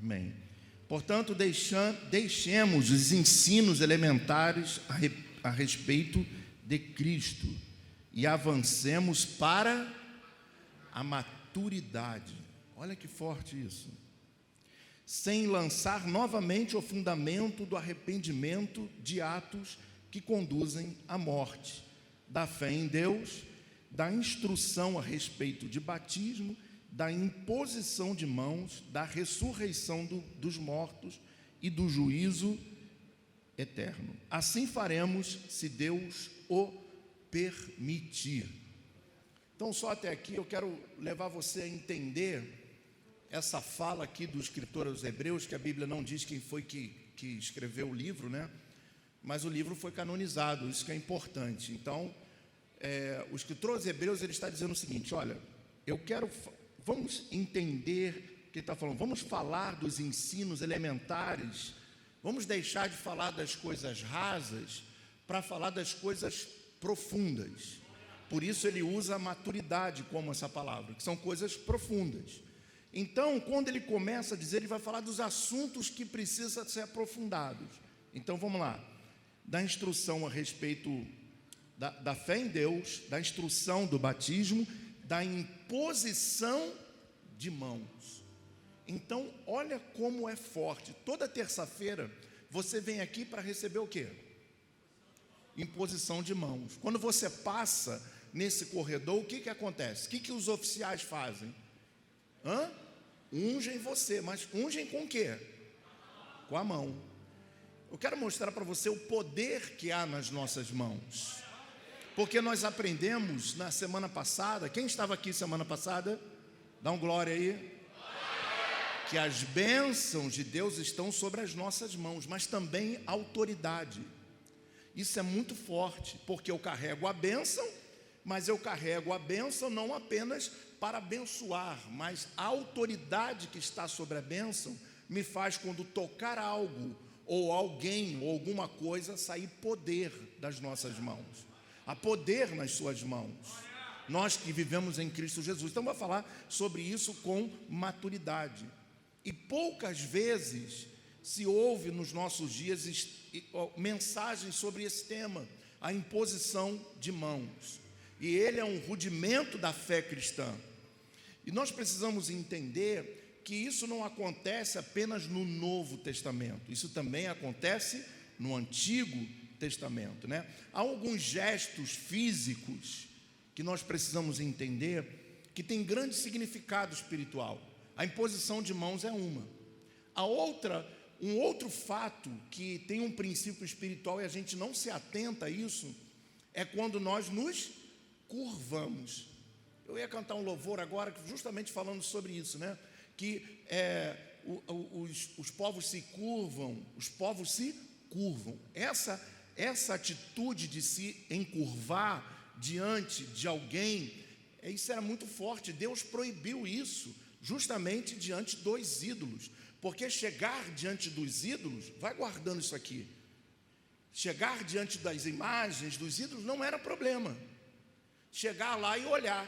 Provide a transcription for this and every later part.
Amém. Portanto, deixemos os ensinos elementares a respeito de Cristo e avancemos para a maturidade. Olha que forte isso. Sem lançar novamente o fundamento do arrependimento de atos que conduzem à morte, da fé em Deus, da instrução a respeito de batismo, da imposição de mãos, da ressurreição dos mortos e do juízo eterno. Assim faremos, se Deus o permitir. Então, só até aqui eu quero levar você a entender essa fala aqui do escritor aos Hebreus, que a Bíblia não diz quem foi que escreveu o livro, né? Mas o livro foi canonizado, isso que é importante. Então, o escritor aos Hebreus, ele está dizendo o seguinte: olha, vamos entender o que ele está falando, vamos falar dos ensinos elementares, vamos deixar de falar das coisas rasas para falar das coisas profundas. Por isso ele usa a maturidade como essa palavra, que são coisas profundas. Então, quando ele começa a dizer, ele vai falar dos assuntos que precisam ser aprofundados. Então, vamos lá. Da instrução a respeito da fé em Deus, da instrução do batismo, da imposição de mãos. Então, olha como é forte. Toda terça-feira, você vem aqui para receber o quê? Imposição de mãos. Quando você passa nesse corredor, o que acontece? O que os oficiais fazem? Ungem você, mas ungem com o quê? Com a mão. Eu quero mostrar para você o poder que há nas nossas mãos. Porque nós aprendemos na semana passada, quem estava aqui semana passada? Dá um glória aí. Que as bênçãos de Deus estão sobre as nossas mãos, mas também a autoridade. Isso é muito forte, porque eu carrego a bênção, mas eu carrego a bênção não apenas para abençoar, mas a autoridade que está sobre a bênção me faz, quando tocar algo, ou alguém, ou alguma coisa, sair poder das nossas mãos. Há poder nas suas mãos. Nós que vivemos em Cristo Jesus. Então, vou falar sobre isso com maturidade. E poucas vezes se ouve nos nossos dias mensagens sobre esse tema, a imposição de mãos. E ele é um rudimento da fé cristã. E nós precisamos entender que isso não acontece apenas no Novo Testamento. Isso também acontece no Antigo Testamento, né? Há alguns gestos físicos que nós precisamos entender que tem grande significado espiritual. A imposição de mãos é uma. Um outro fato que tem um princípio espiritual e a gente não se atenta a isso, é quando nós nos curvamos. Eu ia cantar um louvor agora justamente falando sobre isso, né? Que os povos se curvam, Essa atitude de se encurvar diante de alguém, isso era muito forte. Deus proibiu isso justamente diante dos ídolos, porque chegar diante dos ídolos, vai guardando isso aqui, chegar diante das imagens dos ídolos não era problema, chegar lá e olhar.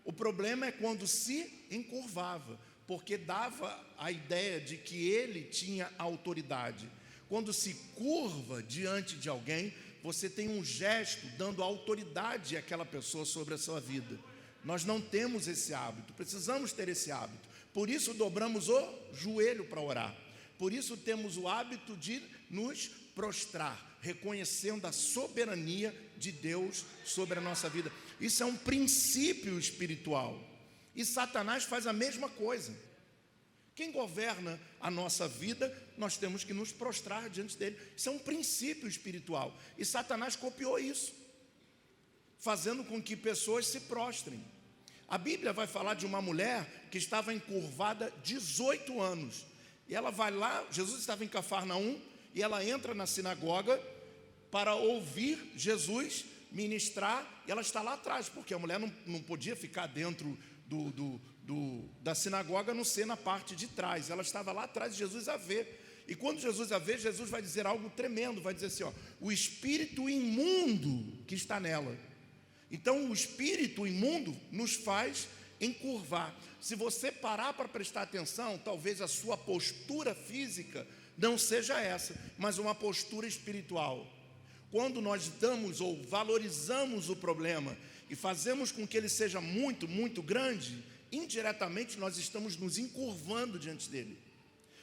O problema é quando se encurvava, porque dava a ideia de que ele tinha autoridade. Quando se curva diante de alguém, você tem um gesto dando autoridade àquela pessoa sobre a sua vida. Nós não temos esse hábito, precisamos ter esse hábito. Por isso dobramos o joelho para orar. Por isso temos o hábito de nos prostrar, reconhecendo a soberania de Deus sobre a nossa vida. Isso é um princípio espiritual. E Satanás faz a mesma coisa. Quem governa a nossa vida, nós temos que nos prostrar diante dele. Isso é um princípio espiritual. E Satanás copiou isso, fazendo com que pessoas se prostrem. A Bíblia vai falar de uma mulher que estava encurvada 18 anos. E ela vai lá, Jesus estava em Cafarnaum, e ela entra na sinagoga para ouvir Jesus ministrar, e ela está lá atrás, porque a mulher não podia ficar dentro da sinagoga, a não ser na parte de trás. Ela estava lá atrás de Jesus a ver. E quando Jesus a vê, Jesus vai dizer algo tremendo, vai dizer assim, o espírito imundo que está nela. Então o espírito imundo nos faz encurvar. Se você parar para prestar atenção, talvez a sua postura física não seja essa, mas uma postura espiritual. Quando nós damos ou valorizamos o problema e fazemos com que ele seja muito, muito grande, indiretamente nós estamos nos encurvando diante dele.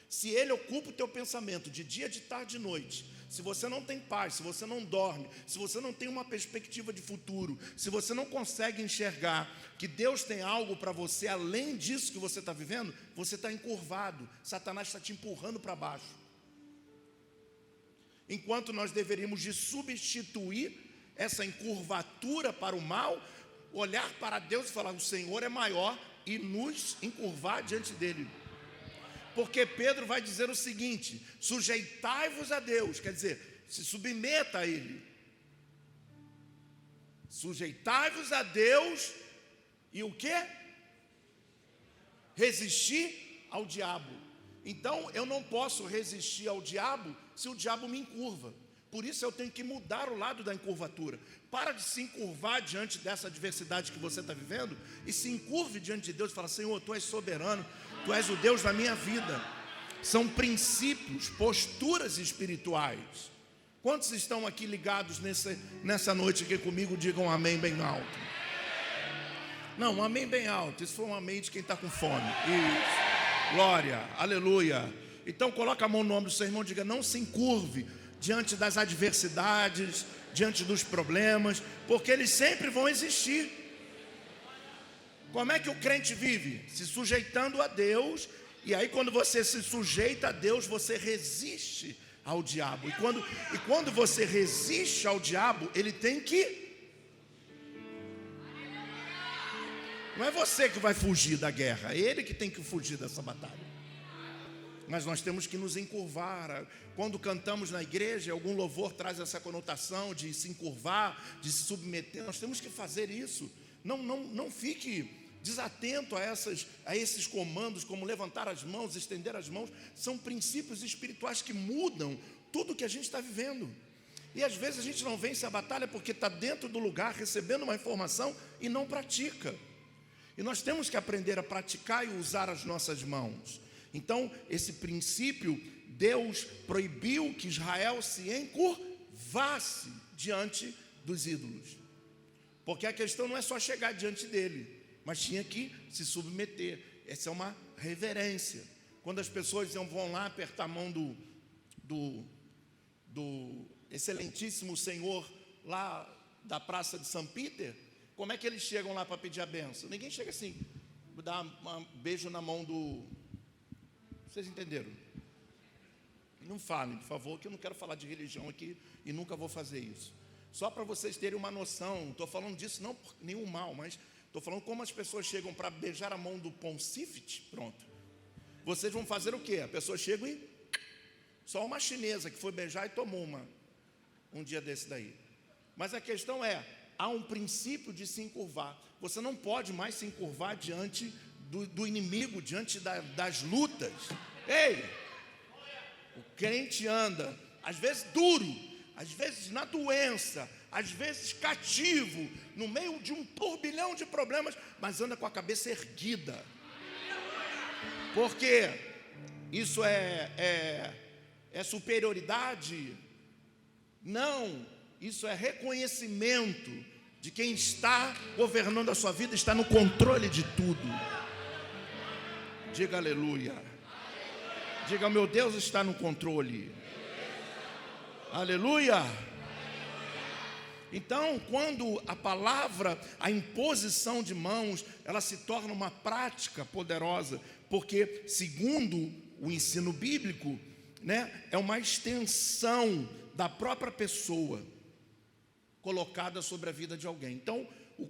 Se ele ocupa o teu pensamento de dia, de tarde, de noite, se você não tem paz, se você não dorme, se você não tem uma perspectiva de futuro, se você não consegue enxergar que Deus tem algo para você além disso que você está vivendo, você está encurvado. Satanás está te empurrando para baixo. Enquanto nós deveríamos de substituir essa encurvatura para o mal, olhar para Deus e falar: o Senhor é maior, e nos encurvar diante dele. Porque Pedro vai dizer o seguinte: sujeitai-vos a Deus, quer dizer, se submeta a Ele. Sujeitai-vos a Deus e o quê? Resistir ao diabo. Então eu não posso resistir ao diabo se o diabo me encurva. Por isso eu tenho que mudar o lado da encurvatura. Para de se encurvar diante dessa adversidade que você está vivendo e se encurve diante de Deus e fala: Senhor, Tu és soberano, Tu és o Deus da minha vida. São princípios, posturas espirituais. Quantos estão aqui ligados nessa noite aqui comigo? Digam amém bem alto. Não, um amém bem alto. Isso foi um amém de quem está com fome. Isso. Glória, aleluia. Então coloca a mão no ombro do seu irmão e diga: não se encurve diante das adversidades, diante dos problemas, porque eles sempre vão existir. Como é que o crente vive? Se sujeitando a Deus. E aí quando você se sujeita a Deus, você resiste ao diabo. E quando você resiste ao diabo, ele tem que... Não é você que vai fugir da guerra, é ele que tem que fugir dessa batalha. Mas nós temos que nos encurvar. Quando cantamos na igreja, algum louvor traz essa conotação de se encurvar, de se submeter. Nós temos que fazer isso. Não fique desatento a esses comandos, como levantar as mãos, estender as mãos. São princípios espirituais que mudam tudo que a gente está vivendo. E às vezes a gente não vence a batalha porque está dentro do lugar, recebendo uma informação e não pratica. E nós temos que aprender a praticar e usar as nossas mãos. Então, esse princípio, Deus proibiu que Israel se encurvasse diante dos ídolos. Porque a questão não é só chegar diante dele, mas tinha que se submeter. Essa é uma reverência. Quando as pessoas vão lá apertar a mão do excelentíssimo Senhor lá da Praça de São Peter, como é que eles chegam lá para pedir a bênção? Ninguém chega assim, dá um beijo na mão do... Vocês entenderam? Não falem, por favor, que eu não quero falar de religião aqui e nunca vou fazer isso. Só para vocês terem uma noção, não estou falando disso não por nenhum mal, mas estou falando como as pessoas chegam para beijar a mão do Poncifete, pronto. Vocês vão fazer o quê? A pessoa chega e... Só uma chinesa que foi beijar e tomou um dia desse daí. Mas a questão é, há um princípio de se encurvar. Você não pode mais se encurvar diante do inimigo, diante das lutas. Ei, o crente anda, às vezes duro, às vezes na doença, às vezes cativo, no meio de um turbilhão de problemas, mas anda com a cabeça erguida. Porque isso é superioridade? Não, isso é reconhecimento de quem está governando a sua vida, está no controle de tudo. Diga aleluia. Diga: meu Deus está no controle. Aleluia. Então, quando a palavra, a imposição de mãos, ela se torna uma prática poderosa, porque segundo o ensino bíblico, né, é uma extensão da própria pessoa colocada sobre a vida de alguém. Então,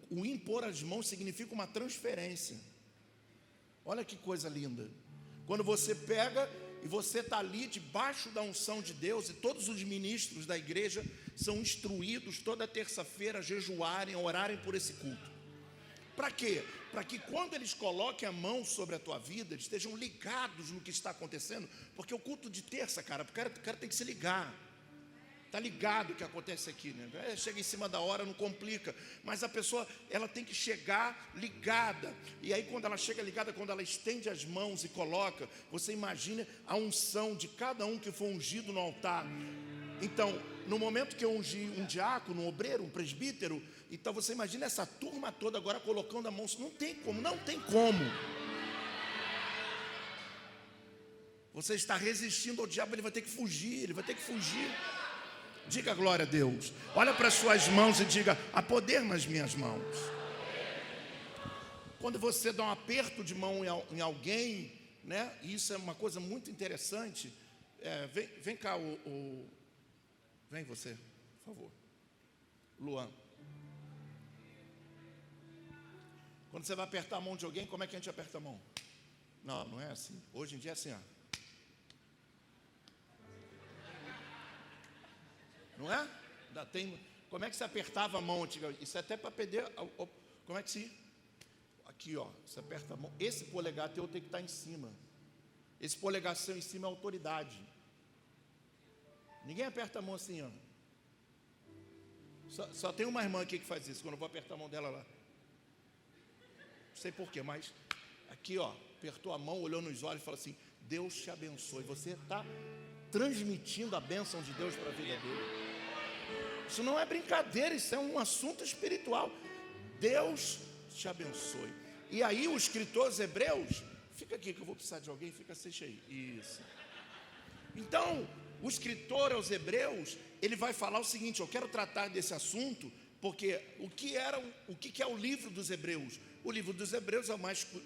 o impor as mãos significa uma transferência. Olha que coisa linda. Quando você pega e você está ali debaixo da unção de Deus, e todos os ministros da igreja são instruídos toda terça-feira a jejuarem, a orarem por esse culto. Para quê? Para que quando eles coloquem a mão sobre a tua vida, eles estejam ligados no que está acontecendo. Porque o culto de terça, cara, o cara tem que se ligar. Está ligado o que acontece aqui, né? Chega em cima da hora, não complica. Mas a pessoa, ela tem que chegar ligada. E aí quando ela chega ligada, quando ela estende as mãos e coloca, você imagina a unção de cada um que for ungido no altar. Então, no momento que eu ungi um diácono, um obreiro, um presbítero, então você imagina essa turma toda agora colocando a mão. Não tem como, não tem como. Você está resistindo ao diabo, ele vai ter que fugir, ele vai ter que fugir. Diga glória a Deus. Olha para as suas mãos e diga: há poder nas minhas mãos. Quando você dá um aperto de mão em alguém, né? Isso é uma coisa muito interessante. Vem cá, vem você, por favor, Luan. Quando você vai apertar a mão de alguém, como é que a gente aperta a mão? Não, não é assim. Hoje em dia é assim, ó. Não é? Como é que você apertava a mão antigamente? Isso é até para perder. Como é que se. Aqui, ó. Você aperta a mão. Esse polegar teu tem que estar em cima. Esse polegar seu em cima é autoridade. Ninguém aperta a mão assim, ó. Só tem uma irmã aqui que faz isso. Quando eu vou apertar a mão dela lá. Não sei porquê, mas aqui, ó. Apertou a mão, olhou nos olhos e falou assim: Deus te abençoe. Você está transmitindo a bênção de Deus para a vida dele. Isso não é brincadeira, isso é um assunto espiritual. Deus te abençoe. E aí o escritor aos Hebreus, fica aqui que eu vou precisar de alguém, fica assiste aí. Isso. Então, o escritor aos Hebreus, ele vai falar o seguinte: eu quero tratar desse assunto, porque o que é o livro dos Hebreus? O livro dos Hebreus é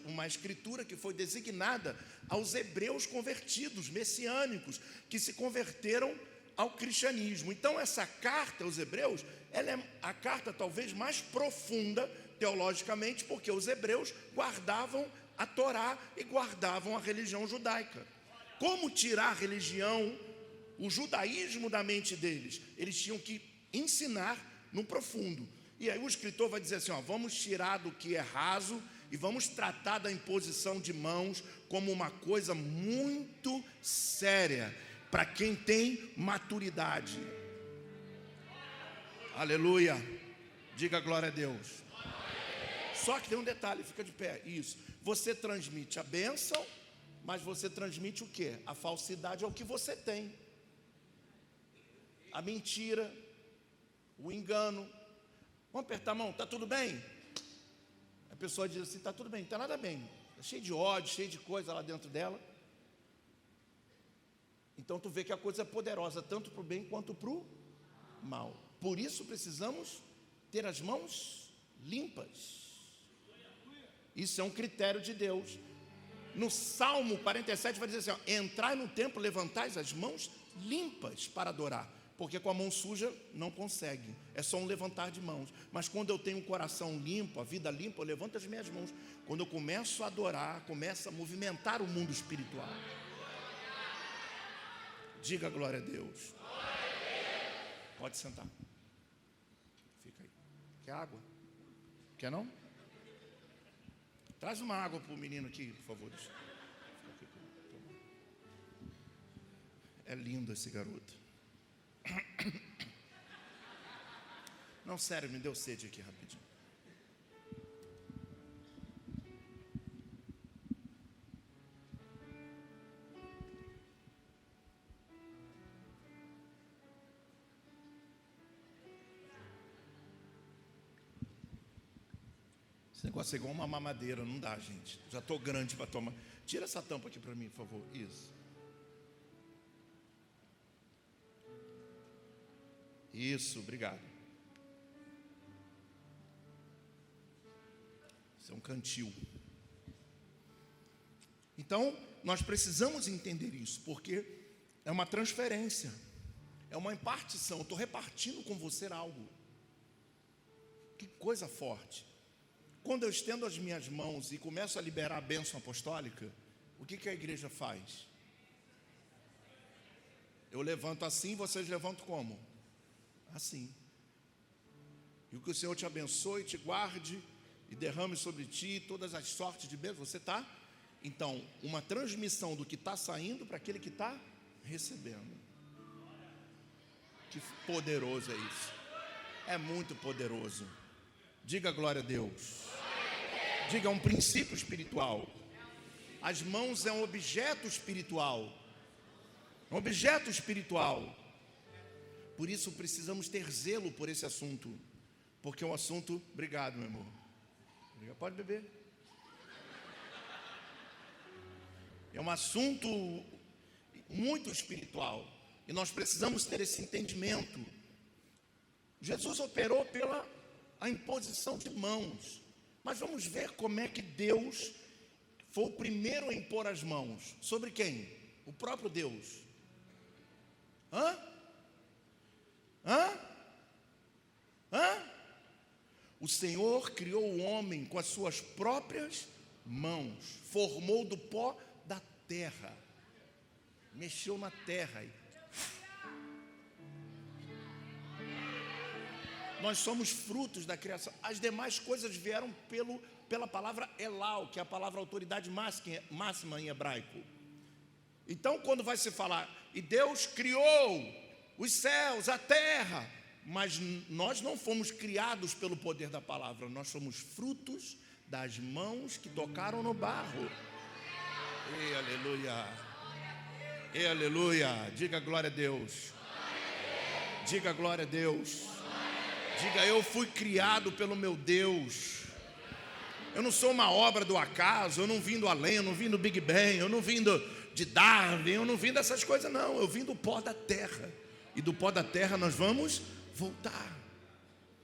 uma escritura que foi designada aos hebreus convertidos, messiânicos, que se converteram ao cristianismo. Então essa carta aos Hebreus, ela é a carta talvez mais profunda teologicamente, porque os hebreus guardavam a Torá e guardavam a religião judaica. Como tirar a religião, o judaísmo da mente deles? Eles tinham que ensinar no profundo. E aí o escritor vai dizer assim, ó, vamos tirar do que é raso e vamos tratar da imposição de mãos como uma coisa muito séria para quem tem maturidade. Aleluia. Diga glória a Deus. Só que tem um detalhe, fica de pé. Isso. Você transmite a bênção, mas você transmite o quê? A falsidade é o que você tem. A mentira, o engano. Vamos apertar a mão, está tudo bem? A pessoa diz assim, está tudo bem, não está nada bem. Está cheio de ódio, cheio de coisa lá dentro dela. Então tu vê que a coisa é poderosa, tanto para o bem quanto para o mal. Por isso precisamos ter as mãos limpas. Isso é um critério de Deus. No Salmo 47 vai dizer assim, ó, entrai no templo, levantais as mãos limpas para adorar. Porque com a mão suja não consegue, é só um levantar de mãos. Mas quando eu tenho um coração limpo, a vida limpa, eu levanto as minhas mãos. Quando eu começo a adorar, começa a movimentar o mundo espiritual. Diga glória a Deus. Pode sentar. Fica aí. Quer água? Quer não? Traz uma água para o menino aqui, por favor. É lindo esse garoto. Não, sério, me deu sede aqui rapidinho. Esse negócio é igual uma mamadeira, não dá, gente. Já estou grande para tomar. Tira essa tampa aqui para mim, por favor. Isso. Isso, obrigado. Isso é um cantil. Então, nós precisamos entender isso, porque é uma transferência, é uma impartição. Eu estou repartindo com você algo. Que coisa forte. Quando eu estendo as minhas mãos e começo a liberar a bênção apostólica, o que a igreja faz? Eu levanto assim, vocês levantam como? Assim. E que o Senhor te abençoe, te guarde e derrame sobre ti todas as sortes de bênção. Você está? Então, uma transmissão do que está saindo para aquele que está recebendo. Que poderoso é isso. É muito poderoso. Diga glória a Deus. Diga, um princípio espiritual. As mãos é um objeto espiritual. Um objeto espiritual. Por isso precisamos ter zelo por esse assunto. Porque é um assunto... Obrigado, meu amor. Pode beber. É um assunto muito espiritual. E nós precisamos ter esse entendimento. Jesus operou pela a imposição de mãos. Mas vamos ver como é que Deus foi o primeiro a impor as mãos. Sobre quem? O próprio Deus. O Senhor criou o homem com as suas próprias mãos. Formou do pó da terra. Mexeu na terra. Nós somos frutos da criação. As demais coisas vieram pela palavra Elau, que é a palavra autoridade máxima em hebraico. Então, quando vai se falar, e Deus criou os céus, a terra, mas nós não fomos criados pelo poder da palavra, nós somos frutos das mãos que tocaram no barro. E aleluia. E aleluia. Diga glória a Deus. Diga glória a Deus. Diga, eu fui criado pelo meu Deus. Eu não sou uma obra do acaso, eu não vim do além, eu não vim do Big Bang, eu não vim de Darwin, eu não vim dessas coisas não, eu vim do pó da terra. E do pó da terra nós vamos voltar.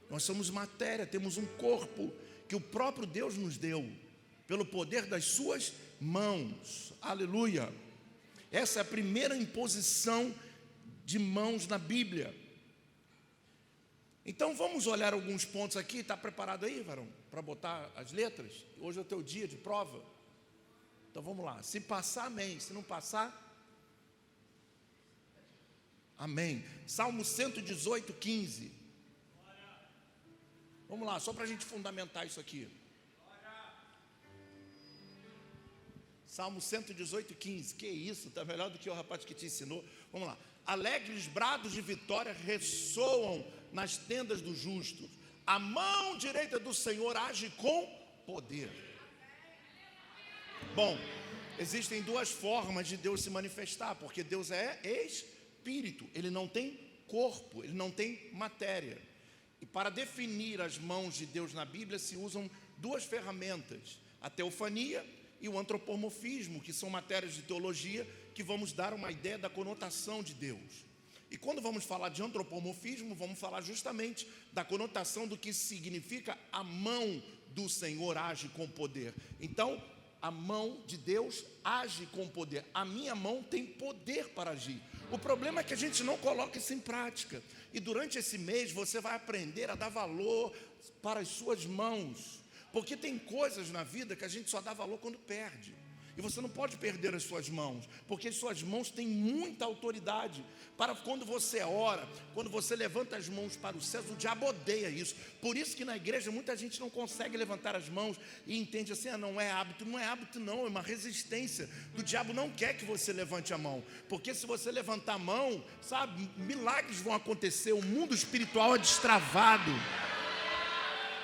Nós somos matéria, temos um corpo que o próprio Deus nos deu, pelo poder das suas mãos. Aleluia. Essa é a primeira imposição de mãos na Bíblia. Então vamos olhar alguns pontos aqui. Está preparado aí, varão, para botar as letras? Hoje é o teu dia de prova. Então vamos lá. Se passar, amém. Se não passar, amém. Salmo 118, 15. Vamos lá, só para a gente fundamentar isso aqui. Salmo 118, 15. Que isso, está melhor do que o rapaz que te ensinou. Vamos lá. Alegres brados de vitória ressoam nas tendas dos justos. A mão direita do Senhor age com poder. Bom, existem duas formas de Deus se manifestar, porque Deus é espírito, ele não tem corpo, ele não tem matéria. E para definir as mãos de Deus na Bíblia se usam duas ferramentas, a teofania e o antropomorfismo, que são matérias de teologia que vamos dar uma ideia da conotação de Deus. E quando vamos falar de antropomorfismo, vamos falar justamente da conotação do que significa a mão do Senhor age com poder. Então, a mão de Deus age com poder. A minha mão tem poder para agir. O problema é que a gente não coloca isso em prática. E durante esse mês você vai aprender a dar valor para as suas mãos. Porque tem coisas na vida que a gente só dá valor quando perde. E você não pode perder as suas mãos, porque as suas mãos têm muita autoridade. Para quando você ora, quando você levanta as mãos para o céu, o diabo odeia isso. Por isso que na igreja muita gente não consegue levantar as mãos e entende assim, não é hábito. Não é hábito não, é uma resistência. O diabo não quer que você levante a mão, porque se você levantar a mão, sabe, milagres vão acontecer, o mundo espiritual é destravado.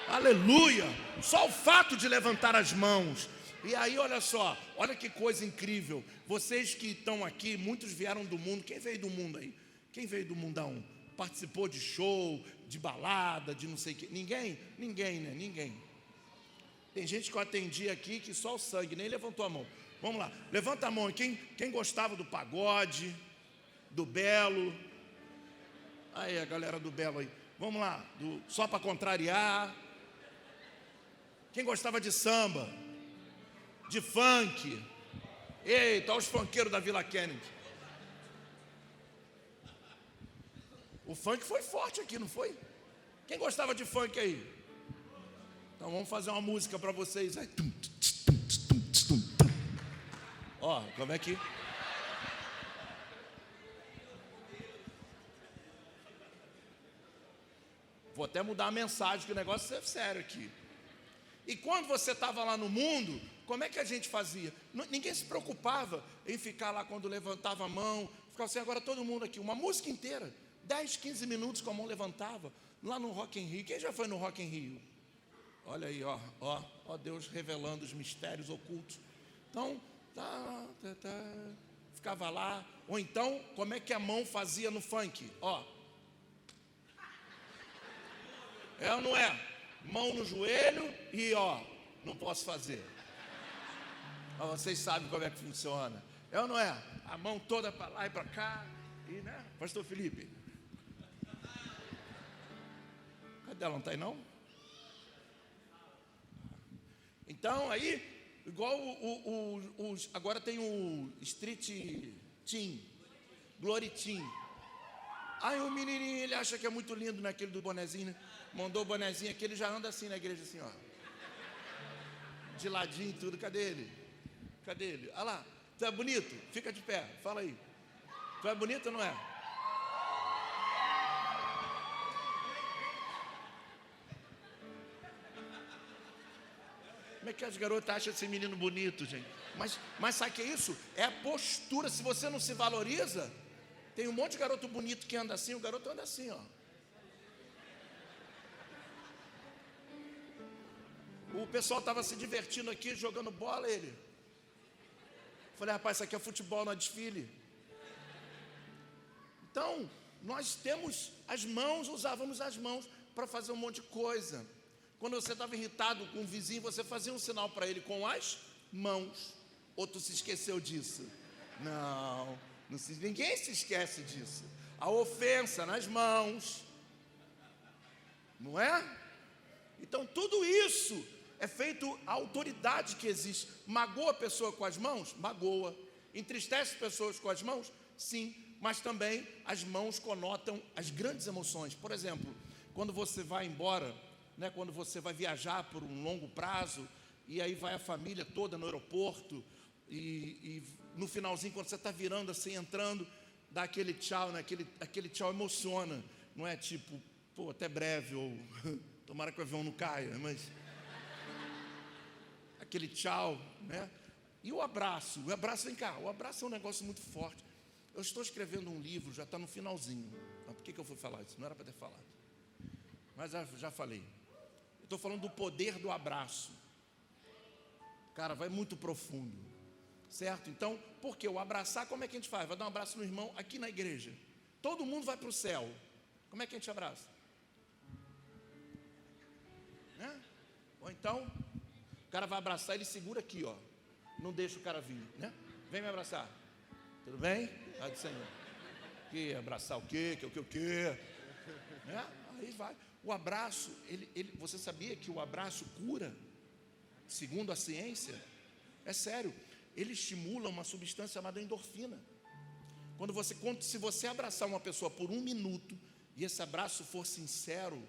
Aleluia! Só o fato de levantar as mãos. E aí, olha só, olha que coisa incrível. Vocês que estão aqui, muitos vieram do mundo. Quem veio do mundo aí? Quem veio do mundão? Participou de show, de balada, de não sei o que? Ninguém? Ninguém, né? Ninguém. Tem gente que eu atendi aqui que só o sangue, nem levantou a mão. Vamos lá, levanta a mão. Quem gostava do pagode, do belo? Aí, a galera do belo aí. Vamos lá, só para contrariar. Quem gostava de samba? De funk? Eita, olha os funkeiros da Vila Kennedy. O funk foi forte aqui, não foi? Quem gostava de funk aí? Então vamos fazer uma música para vocês aí. Ó, como é que... Vou até mudar a mensagem, que o negócio é sério aqui. E quando você estava lá no mundo, como é que a gente fazia? Ninguém se preocupava em ficar lá quando levantava a mão. Ficava assim, agora todo mundo aqui, uma música inteira. 10, 15 minutos com a mão levantava, lá no Rock in Rio. Quem já foi no Rock in Rio? Olha aí, ó Deus revelando os mistérios ocultos. Então, ficava lá. Ou então, como é que a mão fazia no funk? É ou não é? Mão no joelho e não posso fazer. Mas vocês sabem como é que funciona. É ou não é? A mão toda para lá e para cá. E, né? Pastor Felipe. Cadê ela? Não está aí não? Então aí, igual agora tem o Street Team, Glory Team. Aí o menininho, ele acha que é muito lindo naquele do bonezinho, né? Mandou o bonezinho aqui, ele já anda assim na igreja, assim, de ladinho e tudo. Cadê ele? Olha lá, tu é bonito? Fica de pé, fala aí. Tu é bonito ou não é? Como é que as garotas acham esse menino bonito, gente? Mas sabe o que é isso? É a postura. Se você não se valoriza, tem um monte de garoto bonito que anda assim, o garoto anda assim, O pessoal estava se divertindo aqui, jogando bola, ele. Falei, rapaz, isso aqui é futebol, não é desfile. Então, nós temos as mãos, usávamos as mãos para fazer um monte de coisa. Quando você estava irritado com o vizinho, você fazia um sinal para ele com as mãos. Ou tu se esqueceu disso? Não, ninguém se esquece disso. A ofensa nas mãos, não é? Então tudo isso é feito a autoridade que existe. Magoa a pessoa com as mãos? Magoa. Entristece pessoas com as mãos? Sim, mas também as mãos conotam as grandes emoções. Por exemplo, quando você vai embora, né, quando você vai viajar por um longo prazo, e aí vai a família toda no aeroporto, e no finalzinho, quando você está virando assim, entrando, dá aquele tchau, né, aquele tchau emociona, não é tipo, até breve, ou tomara que o avião não caia, mas aquele tchau, né? E o abraço, vem cá, o abraço é um negócio muito forte. Eu estou escrevendo um livro, já está no finalzinho. Mas por que eu fui falar isso? Não era para ter falado, mas já falei. Eu estou falando do poder do abraço. Cara, vai muito profundo, certo? Então, porque o abraçar, como é que a gente faz? Vai dar um abraço no irmão aqui na igreja. Todo mundo vai para o céu. Como é que a gente abraça? Né? Ou então, o cara vai abraçar, ele segura aqui, não deixa o cara vir, né? Vem me abraçar. Tudo bem? Pai do Senhor. Que abraçar o quê? O quê? Né? Aí vai. O abraço, você sabia que o abraço cura? Segundo a ciência, é sério, ele estimula uma substância chamada endorfina. Se você abraçar uma pessoa por 1 minuto e esse abraço for sincero,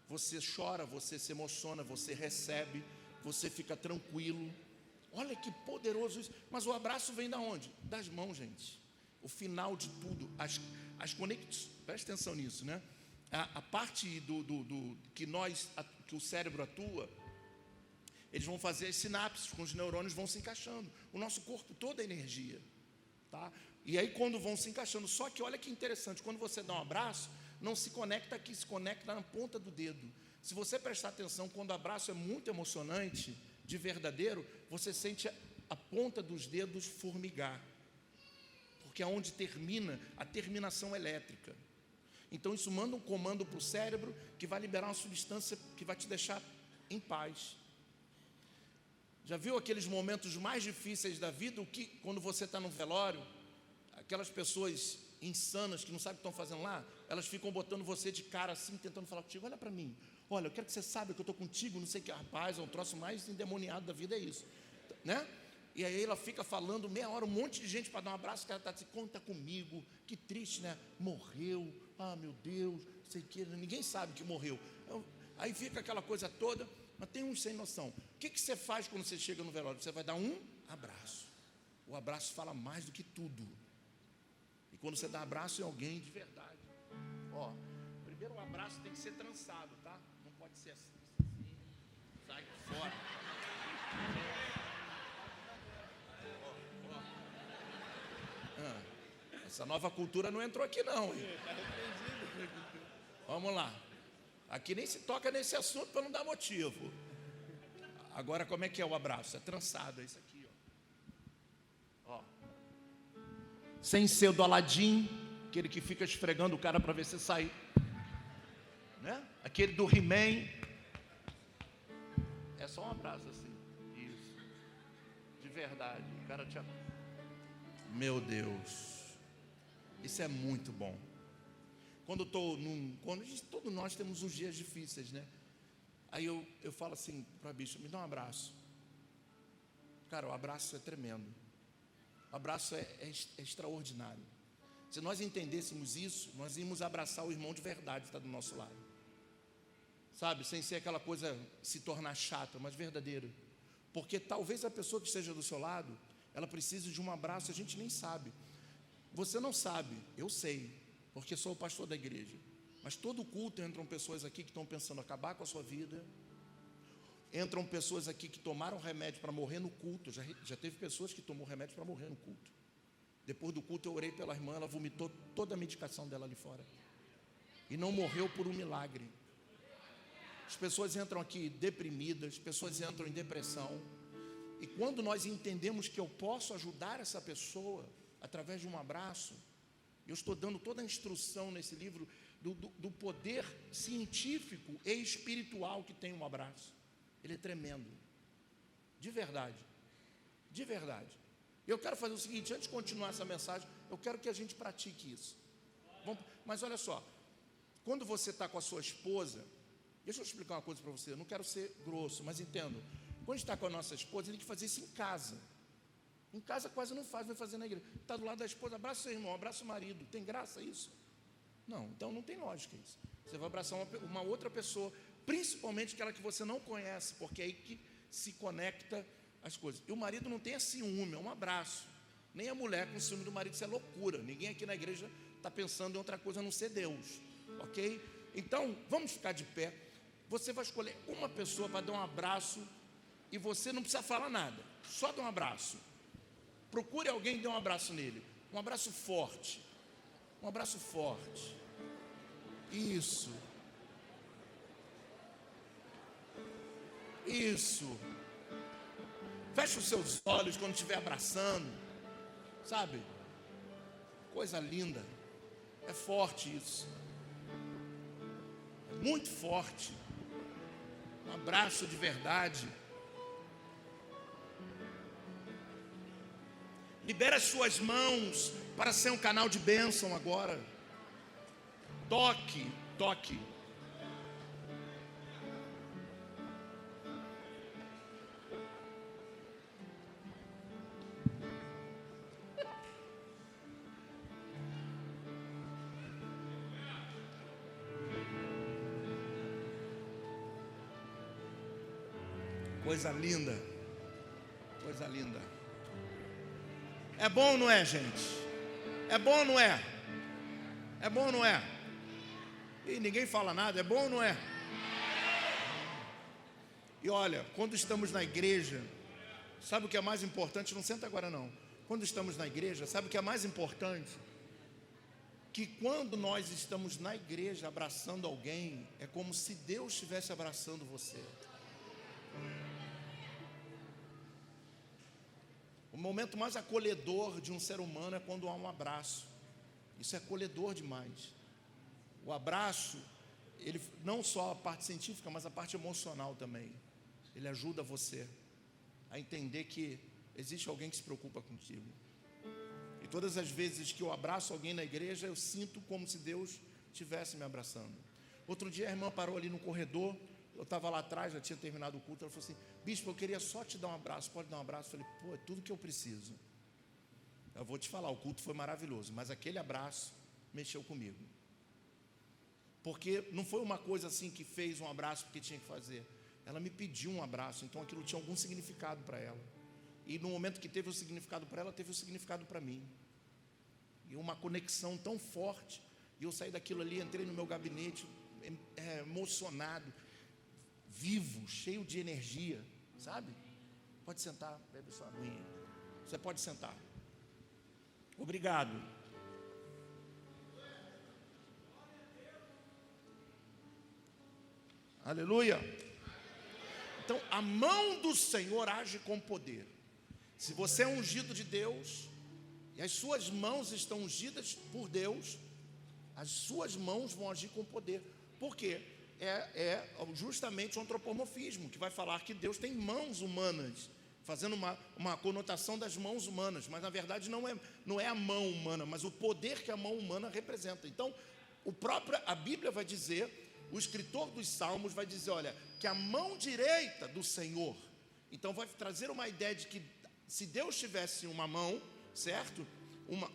você chora, você se emociona, você recebe, você fica tranquilo. Olha que poderoso isso. Mas o abraço vem da onde? Das mãos, gente. O final de tudo, as conexões, presta atenção nisso, né? A parte que o cérebro atua, eles vão fazer as sinapses, com os neurônios vão se encaixando. O nosso corpo todo é energia, tá? E aí quando vão se encaixando, só que olha que interessante, quando você dá um abraço, não se conecta aqui, se conecta na ponta do dedo. Se você prestar atenção, quando o abraço é muito emocionante, de verdadeiro, você sente a ponta dos dedos formigar, porque é onde termina a terminação elétrica. Então isso manda um comando para o cérebro que vai liberar uma substância que vai te deixar em paz. Já viu aqueles momentos mais difíceis da vida, quando você está no velório, aquelas pessoas insanas que não sabem o que estão fazendo lá, elas ficam botando você de cara assim, tentando falar contigo, olha para mim, olha, eu quero que você saiba que eu estou contigo, não sei o que, rapaz, é um troço mais endemoniado da vida, é isso, né? E aí ela fica falando meia hora, um monte de gente para dar um abraço, o cara está assim, conta comigo, que triste, né? Morreu, meu Deus, não sei o que, ninguém sabe que morreu. Aí fica aquela coisa toda, mas tem uns sem noção. O que você faz quando você chega no velório? Você vai dar um abraço. O abraço fala mais do que tudo. E quando você dá abraço em alguém de verdade, primeiro o abraço tem que ser trançado, tá? Não pode ser assim. Sai fora. Essa nova cultura não entrou aqui não, hein? Vamos lá. Aqui nem se toca nesse assunto para não dar motivo. Agora, como é que é o abraço? É trançado, é isso aqui, ó. Sem ser do Aladim, aquele que fica esfregando o cara para ver se sai, né? Aquele do He-Man. É só um abraço assim. Isso. De verdade. O cara te... Meu Deus. Isso é muito bom. Quando todos nós temos uns dias difíceis, né? Aí eu falo assim para a bicha, me dá um abraço. Cara, o abraço é tremendo. O abraço é extraordinário. Se nós entendêssemos isso, nós íamos abraçar o irmão de verdade que está do nosso lado. Sabe, sem ser aquela coisa se tornar chata, mas verdadeira. Porque talvez a pessoa que esteja do seu lado, ela precise de um abraço, a gente nem sabe. Você não sabe, eu sei, porque sou o pastor da igreja. Mas todo culto entram pessoas aqui que estão pensando em acabar com a sua vida. Entram pessoas aqui que tomaram remédio para morrer no culto. Já teve pessoas que tomou remédio para morrer no culto. Depois do culto eu orei pela irmã, ela vomitou toda a medicação dela ali fora. E não morreu por um milagre. As pessoas entram aqui deprimidas, pessoas entram em depressão. E quando nós entendemos que eu posso ajudar essa pessoa através de um abraço, eu estou dando toda a instrução nesse livro do poder científico e espiritual que tem um abraço. Ele é tremendo. De verdade. De verdade. Eu quero fazer o seguinte, antes de continuar essa mensagem, eu quero que a gente pratique isso. Mas olha só, quando você está com a sua esposa, deixa eu explicar uma coisa para você, eu não quero ser grosso, mas entendo. Quando a gente está com a nossa esposa, tem que fazer isso em casa. Em casa quase não faz, vai fazer na igreja. Está do lado da esposa, abraça o seu irmão, abraça o marido. Tem graça isso? Não, então não tem lógica isso. Você vai abraçar uma outra pessoa, principalmente aquela que você não conhece, porque é aí que se conecta as coisas. E o marido não tem ciúme, é um abraço. Nem a mulher com ciúme do marido, isso é loucura. Ninguém aqui na igreja está pensando em outra coisa a não ser Deus. Ok? Então, vamos ficar de pé. Você vai escolher uma pessoa para dar um abraço e você não precisa falar nada, só dar um abraço. Procure alguém e dê um abraço nele. Um abraço forte. Um abraço forte. Isso. Isso. Feche os seus olhos quando estiver abraçando. Sabe? Coisa linda. É forte isso. É muito forte. Um abraço de verdade. Libera as suas mãos para ser um canal de bênção agora. Toque, toque. Coisa linda. Coisa linda. É bom, não é, gente? É bom, não é? É bom, não é? E ninguém fala nada, é bom ou não é? E olha, quando estamos na igreja, sabe o que é mais importante? Não senta agora não. Quando estamos na igreja, sabe o que é mais importante? Que quando nós estamos na igreja abraçando alguém, é como se Deus estivesse abraçando você. O momento mais acolhedor de um ser humano é quando há um abraço. Isso é acolhedor demais. O abraço, ele não só a parte científica, mas a parte emocional também. Ele ajuda você a entender que existe alguém que se preocupa contigo. E todas as vezes que eu abraço alguém na igreja, eu sinto como se Deus estivesse me abraçando. Outro dia a irmã parou ali no corredor, eu estava lá atrás, já tinha terminado o culto, ela falou assim, bispo, eu queria só te dar um abraço, pode dar um abraço? Eu falei, pô, é tudo que eu preciso. Eu vou te falar, o culto foi maravilhoso, mas aquele abraço mexeu comigo. Porque não foi uma coisa assim que fez um abraço porque tinha que fazer. Ela me pediu um abraço, então aquilo tinha algum significado para ela. E no momento que teve o significado para ela, teve o significado para mim. E uma conexão tão forte. E eu saí daquilo ali, entrei no meu gabinete, emocionado, vivo, cheio de energia, sabe? Pode sentar, bebe sua aguinha. Você pode sentar. Obrigado. Aleluia. Então, a mão do Senhor age com poder. Se você é ungido de Deus, e as suas mãos estão ungidas por Deus, as suas mãos vão agir com poder. Por quê? É justamente o antropomorfismo, que vai falar que Deus tem mãos humanas, fazendo uma conotação das mãos humanas, mas na verdade não é a mão humana, mas o poder que a mão humana representa. Então, a Bíblia vai dizer, o escritor dos Salmos vai dizer, olha, que a mão direita do Senhor, então vai trazer uma ideia de que se Deus tivesse uma mão, certo?